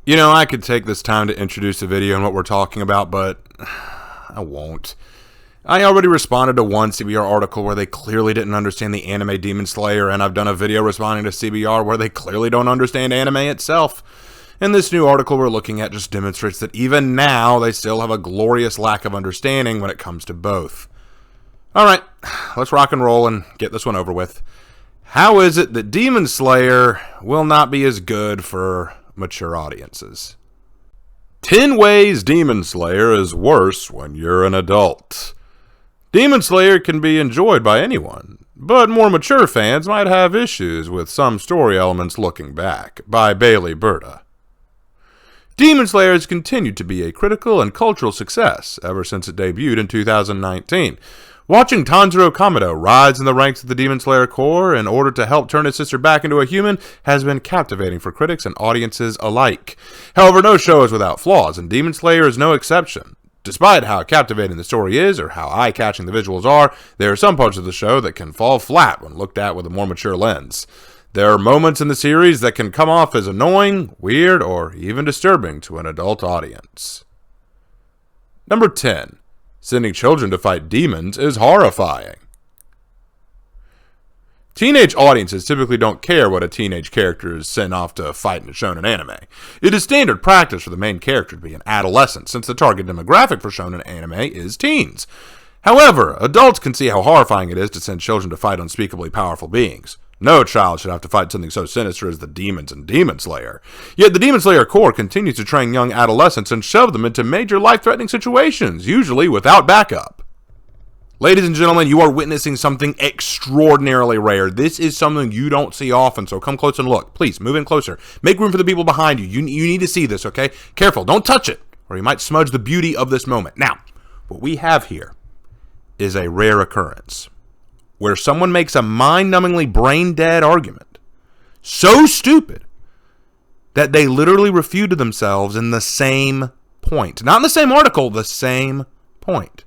You know, I could take this time to introduce the video and what we're talking about, but I won't. I already responded to one CBR article where they clearly didn't understand the anime Demon Slayer, and I've done a video responding to CBR where they clearly don't understand anime itself. And this new article we're looking at just demonstrates that even now, they still have a glorious lack of understanding when it comes to both. Alright, let's rock and roll and get this one over with. How is it that Demon Slayer will not be as good for mature audiences? 10 ways Demon Slayer is worse when you're an adult. Demon Slayer can be enjoyed by anyone, but more mature fans might have issues with some story elements looking back, by Bailey Berta. Demon Slayer has continued to be a critical and cultural success ever since it debuted in 2019. Watching Tanjiro Kamado rise in the ranks of the Demon Slayer Corps in order to help turn his sister back into a human has been captivating for critics and audiences alike. However, no show is without flaws, and Demon Slayer is no exception. Despite how captivating the story is, or how eye-catching the visuals are, there are some parts of the show that can fall flat when looked at with a more mature lens. There are moments in the series that can come off as annoying, weird, or even disturbing to an adult audience. Number 10. Sending children to fight demons is horrifying. Teenage audiences typically don't care what a teenage character is sent off to fight in a shonen anime. It is standard practice for the main character to be an adolescent, since the target demographic for shonen anime is teens. However, adults can see how horrifying it is to send children to fight unspeakably powerful beings. No child should have to fight something so sinister as the demons in Demon Slayer. Yet the Demon Slayer Corps continues to train young adolescents and shove them into major life-threatening situations, usually without backup. Ladies and gentlemen, you are witnessing something extraordinarily rare. This is something you don't see often, so come close and look. Please, move in closer. Make room for the people behind you. You need to see this, okay? Careful, don't touch it, or you might smudge the beauty of this moment. Now, what we have here is a rare occurrence, where someone makes a mind-numbingly brain-dead argument, so stupid that they literally refuted themselves in the same point. Not in the same article, the same point.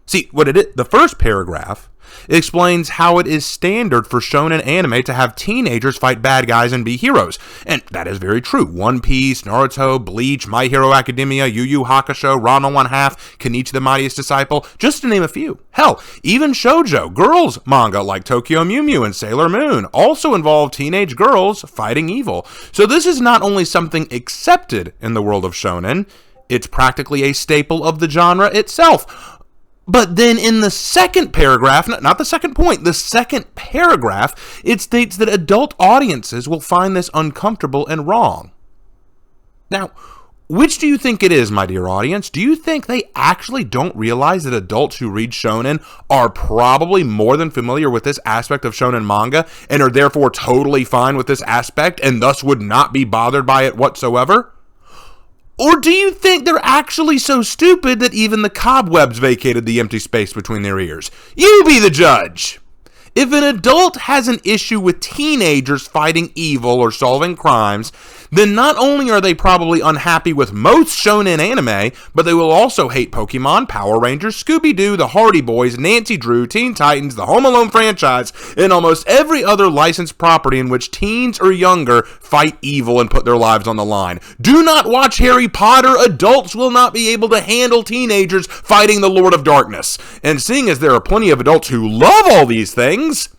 See, what it is, the first paragraph explains how it is standard for shonen anime to have teenagers fight bad guys and be heroes. And that is very true. One Piece, Naruto, Bleach, My Hero Academia, Yu Yu Hakusho, Ranma 1/2, Kenichi the Mightiest Disciple, just to name a few. Hell, even shoujo, girls manga like Tokyo Mew Mew and Sailor Moon also involve teenage girls fighting evil. So this is not only something accepted in the world of shonen, it's practically a staple of the genre itself. But then in the second paragraph, not the second point, the second paragraph, it states that adult audiences will find this uncomfortable and wrong. Now, which do you think it is, my dear audience? Do you think they actually don't realize that adults who read shonen are probably more than familiar with this aspect of shonen manga and are therefore totally fine with this aspect and thus would not be bothered by it whatsoever? Or do you think they're actually so stupid that even the cobwebs vacated the empty space between their ears? You be the judge! If an adult has an issue with teenagers fighting evil or solving crimes, then not only are they probably unhappy with most shonen anime, but they will also hate Pokemon, Power Rangers, Scooby-Doo, the Hardy Boys, Nancy Drew, Teen Titans, the Home Alone franchise, and almost every other licensed property in which teens or younger fight evil and put their lives on the line. Do not watch Harry Potter. Adults will not be able to handle teenagers fighting the Lord of Darkness. And seeing as there are plenty of adults who love all these things,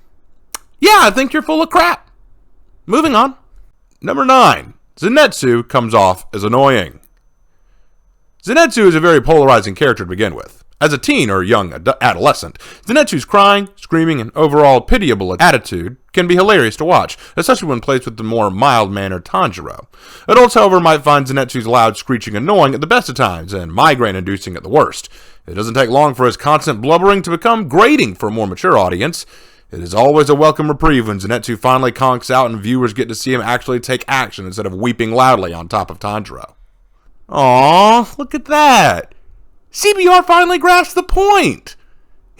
yeah, I think you're full of crap. Moving on. Number 9. Zenitsu comes off as annoying. Zenitsu is a very polarizing character to begin with. As a teen or young adolescent, Zenitsu's crying, screaming, and overall pitiable attitude can be hilarious to watch, especially when placed with the more mild-mannered Tanjiro. Adults, however, might find Zenitsu's loud screeching annoying at the best of times and migraine-inducing at the worst. It doesn't take long for his constant blubbering to become grating for a more mature audience. It is always a welcome reprieve when Zenitsu finally conks out and viewers get to see him actually take action instead of weeping loudly on top of Tanjiro. Aww, look at that! CBR finally grasped the point!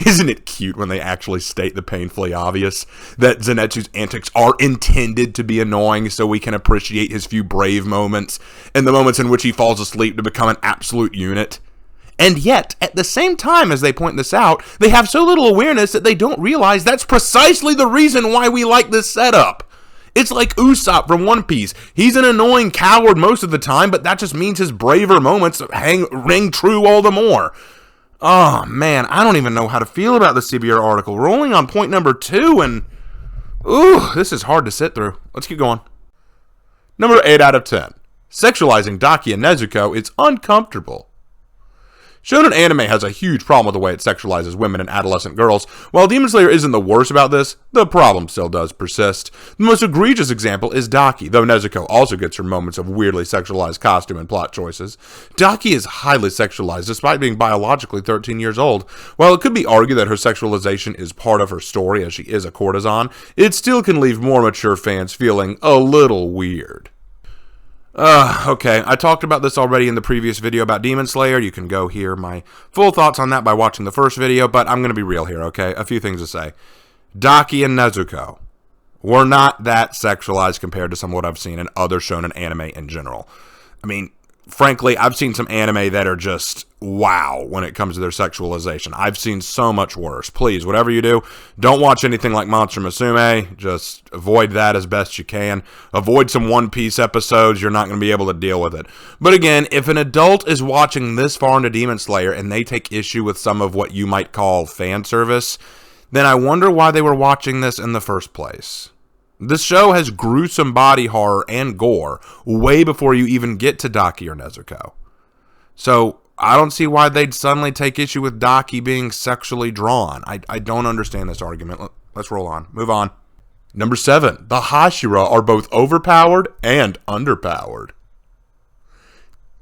Isn't it cute when they actually state the painfully obvious that Zenitsu's antics are intended to be annoying so we can appreciate his few brave moments and the moments in which he falls asleep to become an absolute unit? And yet, at the same time as they point this out, they have so little awareness that they don't realize that's precisely the reason why we like this setup. It's like Usopp from One Piece. He's an annoying coward most of the time, but that just means his braver moments ring true all the more. Oh, man, I don't even know how to feel about the CBR article. We're only on point number 2, and ooh, this is hard to sit through. Let's keep going. Number 8 out of 10. Sexualizing Daki and Nezuko is uncomfortable. Shonen anime has a huge problem with the way it sexualizes women and adolescent girls. While Demon Slayer isn't the worst about this, the problem still does persist. The most egregious example is Daki, though Nezuko also gets her moments of weirdly sexualized costume and plot choices. Daki is highly sexualized despite being biologically 13 years old. While it could be argued that her sexualization is part of her story as she is a courtesan, it still can leave more mature fans feeling a little weird. Okay, I talked about this already in the previous video about Demon Slayer. You can go hear my full thoughts on that by watching the first video, but I'm going to be real here, okay? A few things to say. Daki and Nezuko were not that sexualized compared to some of what I've seen in other shonen anime in general. I mean, frankly, I've seen some anime that are just wow when it comes to their sexualization. I've seen so much worse. Please, whatever you do, don't watch anything like Monster Musume. Just avoid that as best you can. Avoid some One Piece episodes. You're not going to be able to deal with it. But again, if an adult is watching this far into Demon Slayer and they take issue with some of what you might call fan service, then I wonder why they were watching this in the first place. This show has gruesome body horror and gore way before you even get to Daki or Nezuko. So, I don't see why they'd suddenly take issue with Daki being sexually drawn. I don't understand this argument. Let's roll on. Move on. Number 7. The Hashira are both overpowered and underpowered.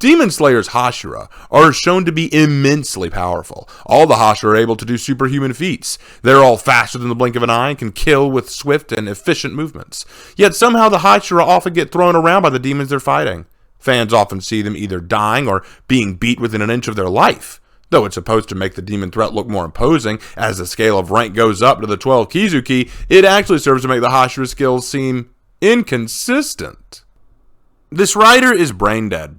Demon Slayer's Hashira are shown to be immensely powerful. All the Hashira are able to do superhuman feats. They're all faster than the blink of an eye and can kill with swift and efficient movements. Yet somehow the Hashira often get thrown around by the demons they're fighting. Fans often see them either dying or being beat within an inch of their life. Though it's supposed to make the demon threat look more imposing, as the scale of rank goes up to the 12 Kizuki, it actually serves to make the Hashira skills seem inconsistent. This writer is brain dead.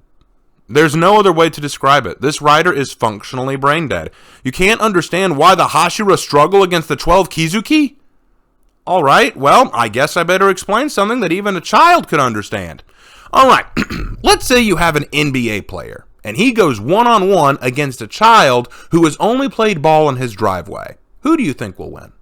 There's no other way to describe it. This writer is functionally brain dead. You can't understand why the Hashira struggle against the 12 Kizuki? Alright, well, I guess I better explain something that even a child could understand. Alright, let's say you have an NBA player, and he goes one-on-one against a child who has only played ball in his driveway. Who do you think will win?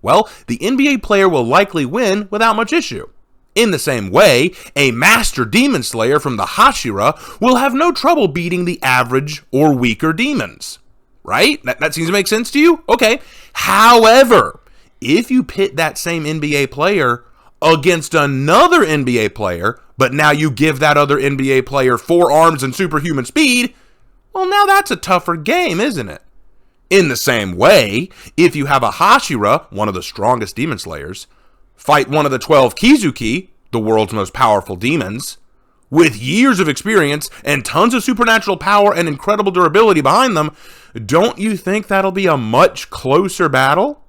Well, the NBA player will likely win without much issue. In the same way, a master demon slayer from the Hashira will have no trouble beating the average or weaker demons. Right? That seems to make sense to you? Okay. However, if you pit that same NBA player against another NBA player, but now you give that other NBA player 4 arms and superhuman speed, well, now that's a tougher game, isn't it? In the same way, if you have a Hashira, one of the strongest demon slayers, fight one of the 12 Kizuki, the world's most powerful demons, with years of experience and tons of supernatural power and incredible durability behind them, don't you think that'll be a much closer battle?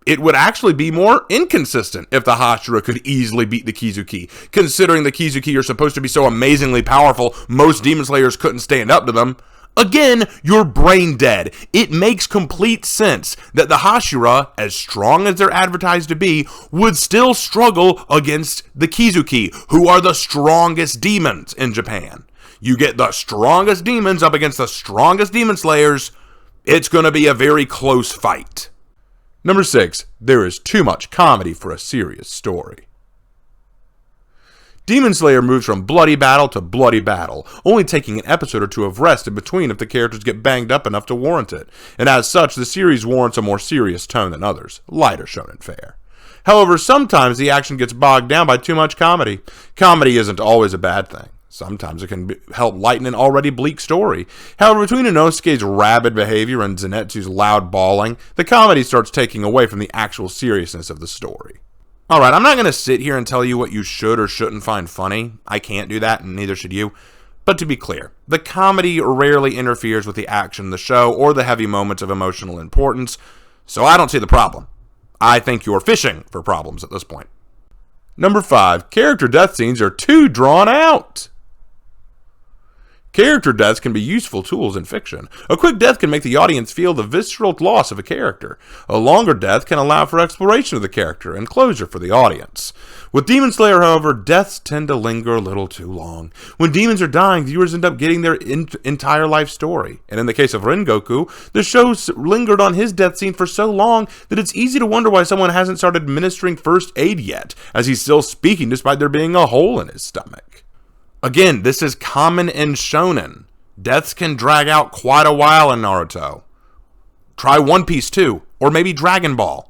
It would actually be more inconsistent if the Hashira could easily beat the Kizuki, considering the Kizuki are supposed to be so amazingly powerful, most demon slayers couldn't stand up to them. Again, you're brain dead. It makes complete sense that the Hashira, as strong as they're advertised to be, would still struggle against the Kizuki, who are the strongest demons in Japan. You get the strongest demons up against the strongest demon slayers, it's going to be a very close fight. Number 6, there is too much comedy for a serious story. Demon Slayer moves from bloody battle to bloody battle, only taking an episode or two of rest in between if the characters get banged up enough to warrant it, and as such, the series warrants a more serious tone than others, lighter shonen fare. However, sometimes the action gets bogged down by too much comedy. Comedy isn't always a bad thing. Sometimes it can help lighten an already bleak story. However, between Inosuke's rabid behavior and Zenitsu's loud bawling, the comedy starts taking away from the actual seriousness of the story. Alright, I'm not going to sit here and tell you what you should or shouldn't find funny. I can't do that, and neither should you. But to be clear, the comedy rarely interferes with the action of the show or the heavy moments of emotional importance, so I don't see the problem. I think you're fishing for problems at this point. Number 5, character death scenes are too drawn out. Character deaths can be useful tools in fiction. A quick death can make the audience feel the visceral loss of a character. A longer death can allow for exploration of the character and closure for the audience. With Demon Slayer, however, deaths tend to linger a little too long. When demons are dying, viewers end up getting their entire life story. And in the case of Rengoku, the show lingered on his death scene for so long that it's easy to wonder why someone hasn't started administering first aid yet, as he's still speaking despite there being a hole in his stomach. Again, this is common in shonen. Deaths can drag out quite a while in Naruto. Try One Piece too, or maybe Dragon Ball.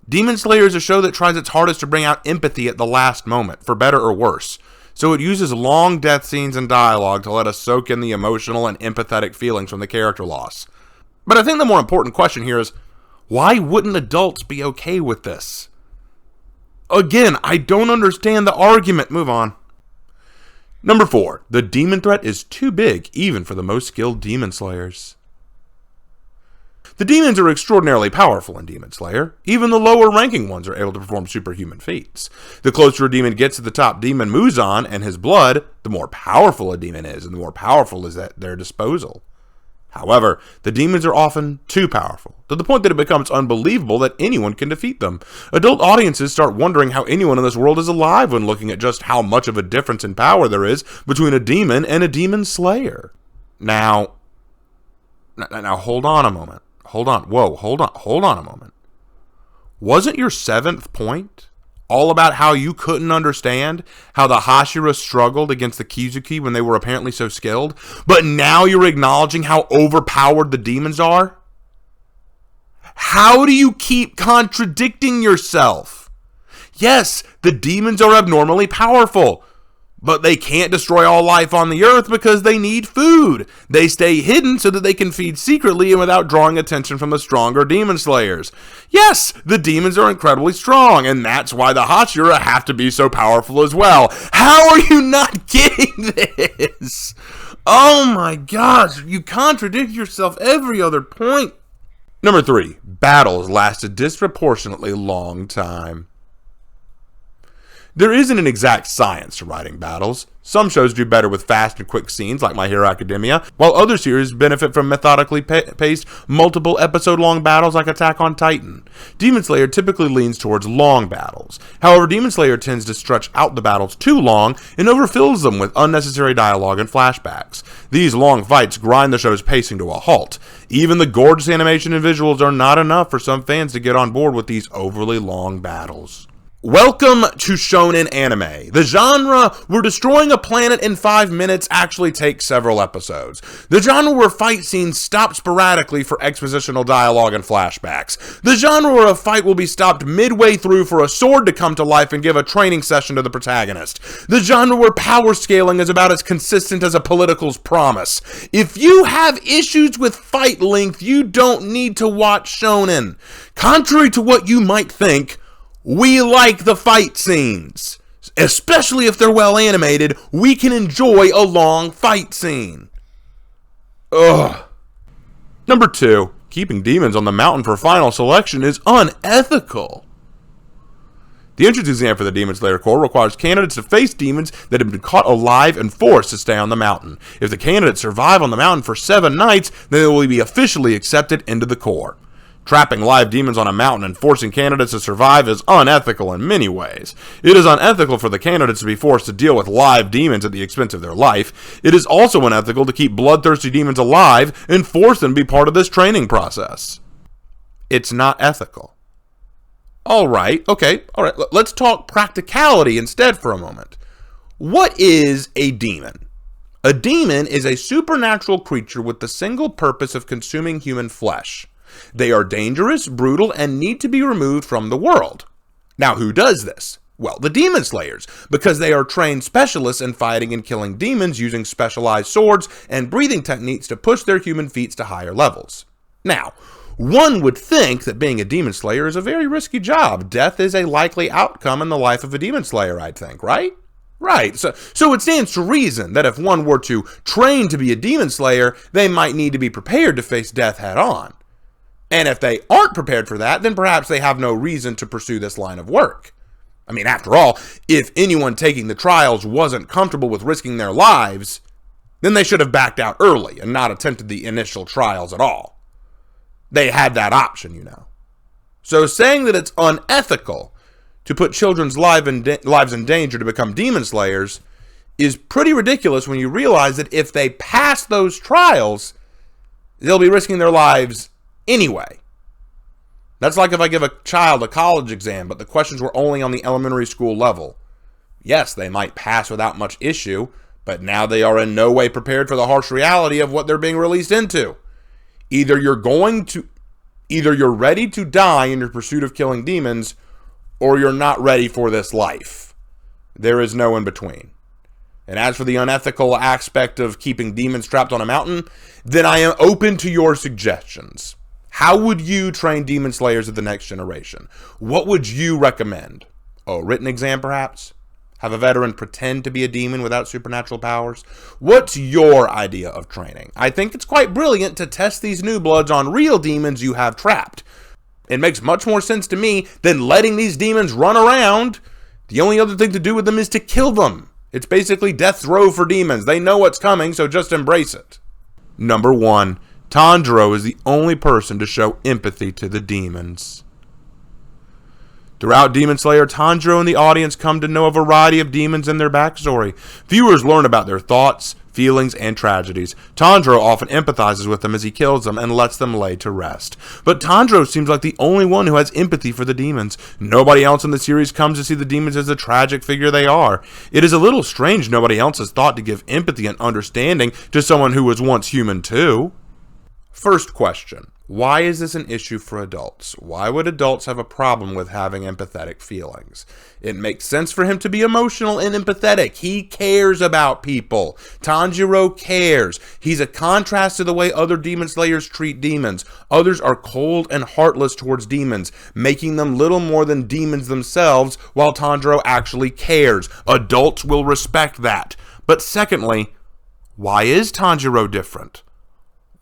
Demon Slayer is a show that tries its hardest to bring out empathy at the last moment, for better or worse. So it uses long death scenes and dialogue to let us soak in the emotional and empathetic feelings from the character loss. But I think the more important question here is, why wouldn't adults be okay with this? Again, I don't understand the argument. Move on. Number 4, the demon threat is too big even for the most skilled demon slayers. The demons are extraordinarily powerful in Demon Slayer. Even the lower ranking ones are able to perform superhuman feats. The closer a demon gets to the top demon Muzan and his blood, the more powerful a demon is and the more powerful is at their disposal. However, the demons are often too powerful, to the point that it becomes unbelievable that anyone can defeat them. Adult audiences start wondering how anyone in this world is alive when looking at just how much of a difference in power there is between a demon and a demon slayer. Now hold on a moment. Hold on a moment. Wasn't your 7th point all about how you couldn't understand how the Hashira struggled against the Kizuki when they were apparently so skilled, but now you're acknowledging how overpowered the demons are? How do you keep contradicting yourself? Yes, the demons are abnormally powerful, but they can't destroy all life on the earth because they need food. They stay hidden so that they can feed secretly and without drawing attention from the stronger demon slayers. Yes, the demons are incredibly strong, and that's why the Hashira have to be so powerful as well. How are you not getting this? Oh my gosh, you contradict yourself every other point. Number 3, battles last a disproportionately long time. There isn't an exact science to writing battles. Some shows do better with fast and quick scenes, like My Hero Academia, while other series benefit from methodically paced, multiple episode-long battles like Attack on Titan. Demon Slayer typically leans towards long battles. However, Demon Slayer tends to stretch out the battles too long and overfills them with unnecessary dialogue and flashbacks. These long fights grind the show's pacing to a halt. Even the gorgeous animation and visuals are not enough for some fans to get on board with these overly long battles. Welcome to shonen anime. The genre where destroying a planet in 5 minutes actually takes several episodes. The genre where fight scenes stop sporadically for expositional dialogue and flashbacks. The genre where a fight will be stopped midway through for a sword to come to life and give a training session to the protagonist. The genre where power scaling is about as consistent as a political's promise. If you have issues with fight length, you don't need to watch shonen. Contrary to what you might think, we like the fight scenes. Especially if they're well animated, we can enjoy a long fight scene. Ugh. Number 2, keeping demons on the mountain for final selection is unethical. The entrance exam for the Demon Slayer Corps requires candidates to face demons that have been caught alive and forced to stay on the mountain. If the candidates survive on the mountain for 7 nights, then they will be officially accepted into the Corps. Trapping live demons on a mountain and forcing candidates to survive is unethical in many ways. It is unethical for the candidates to be forced to deal with live demons at the expense of their life. It is also unethical to keep bloodthirsty demons alive and force them to be part of this training process. It's not ethical. Alright, let's talk practicality instead for a moment. What is a demon? A demon is a supernatural creature with the single purpose of consuming human flesh. They are dangerous, brutal, and need to be removed from the world. Now, who does this? Well, the Demon Slayers, because they are trained specialists in fighting and killing demons using specialized swords and breathing techniques to push their human feats to higher levels. Now, one would think that being a Demon Slayer is a very risky job. Death is a likely outcome in the life of a Demon Slayer, I'd think, right? Right, so it stands to reason that if one were to train to be a Demon Slayer, they might need to be prepared to face death head on. And if they aren't prepared for that, then perhaps they have no reason to pursue this line of work. I mean, after all, if anyone taking the trials wasn't comfortable with risking their lives, then they should have backed out early and not attempted the initial trials at all. They had that option, you know. So saying that it's unethical to put children's lives in danger to become demon slayers is pretty ridiculous when you realize that if they pass those trials, they'll be risking their lives anyway. That's like if I give a child a college exam, but the questions were only on the elementary school level. Yes, they might pass without much issue, but now they are in no way prepared for the harsh reality of what they're being released into. Either you're ready to die in your pursuit of killing demons, or you're not ready for this life. There is no in between. And as for the unethical aspect of keeping demons trapped on a mountain, then I am open to your suggestions. How would you train demon slayers of the next generation? What would you recommend? A written exam, perhaps? Have a veteran pretend to be a demon without supernatural powers? What's your idea of training? I think it's quite brilliant to test these new bloods on real demons you have trapped. It makes much more sense to me than letting these demons run around. The only other thing to do with them is to kill them. It's basically death's row for demons. They know what's coming, so just embrace it. Number 1, Tanjiro is the only person to show empathy to the demons. Throughout Demon Slayer, Tanjiro and the audience come to know a variety of demons and their backstory. Viewers learn about their thoughts, feelings, and tragedies. Tanjiro often empathizes with them as he kills them and lets them lay to rest. But Tanjiro seems like the only one who has empathy for the demons. Nobody else in the series comes to see the demons as the tragic figure they are. It is a little strange nobody else has thought to give empathy and understanding to someone who was once human too. First question. Why is this an issue for adults? Why would adults have a problem with having empathetic feelings? It makes sense for him to be emotional and empathetic. He cares about people. Tanjiro cares. He's a contrast to the way other demon slayers treat demons. Others are cold and heartless towards demons, making them little more than demons themselves, while Tanjiro actually cares. Adults will respect that. But secondly, why is Tanjiro different?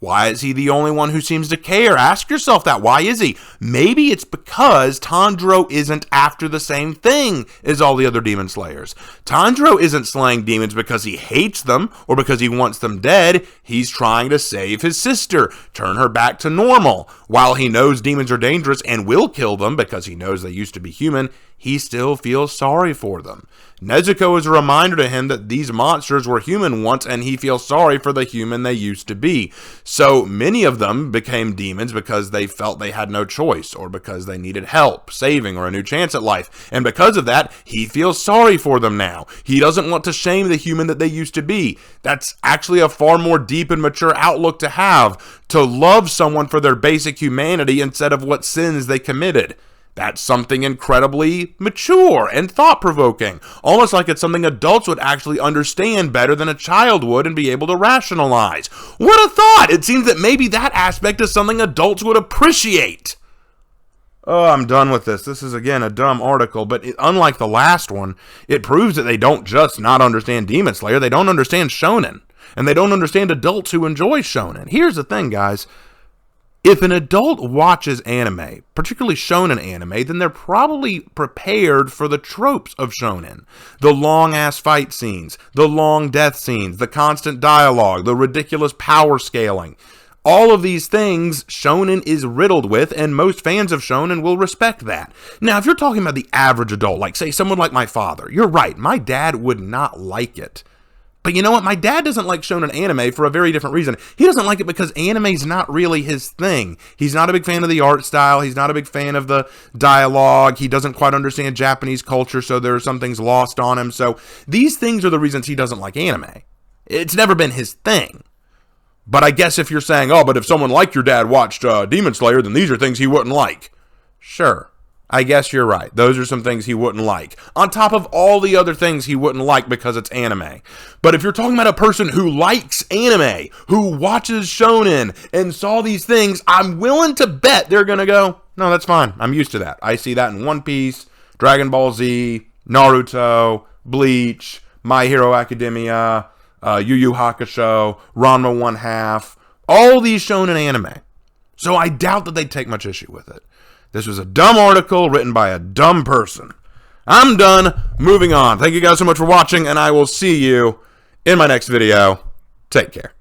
Why is he the only one who seems to care? Ask yourself that. Why is he? Maybe it's because Tanjiro isn't after the same thing as all the other demon slayers. Tanjiro isn't slaying demons because he hates them or because he wants them dead. He's trying to save his sister, turn her back to normal. While he knows demons are dangerous and will kill them because he knows they used to be human, he still feels sorry for them. Nezuko is a reminder to him that these monsters were human once and he feels sorry for the human they used to be. So many of them became demons because they felt they had no choice or because they needed help, saving, or a new chance at life. And because of that, he feels sorry for them now. He doesn't want to shame the human that they used to be. That's actually a far more deep and mature outlook to have, to love someone for their basic humanity instead of what sins they committed. That's something incredibly mature and thought-provoking, almost like it's something adults would actually understand better than a child would and be able to rationalize. What a thought! It seems that maybe that aspect is something adults would appreciate. Oh, I'm done with this. This is, again, a dumb article, but unlike the last one, it proves that they don't just not understand Demon Slayer, they don't understand shonen, and they don't understand adults who enjoy shonen. Here's the thing, guys. If an adult watches anime, particularly shonen anime, then they're probably prepared for the tropes of shonen. The long-ass fight scenes, the long death scenes, the constant dialogue, the ridiculous power scaling. All of these things shonen is riddled with, and most fans of shonen will respect that. Now, if you're talking about the average adult, like, say, someone like my father, you're right, my dad would not like it. But you know what? My dad doesn't like shonen anime for a very different reason. He doesn't like it because anime's not really his thing. He's not a big fan of the art style. He's not a big fan of the dialogue. He doesn't quite understand Japanese culture, so there are some things lost on him. So these things are the reasons he doesn't like anime. It's never been his thing. But I guess if you're saying, oh, but if someone like your dad watched Demon Slayer, then these are things he wouldn't like. Sure. I guess you're right. Those are some things he wouldn't like. On top of all the other things he wouldn't like because it's anime. But if you're talking about a person who likes anime, who watches shonen, and saw these things, I'm willing to bet they're going to go, no, that's fine. I'm used to that. I see that in One Piece, Dragon Ball Z, Naruto, Bleach, My Hero Academia, Yu Yu Hakusho, Ranma 1/2, all these shonen anime. So I doubt that they'd take much issue with it. This was a dumb article written by a dumb person. I'm done. Moving on. Thank you guys so much for watching, and I will see you in my next video. Take care.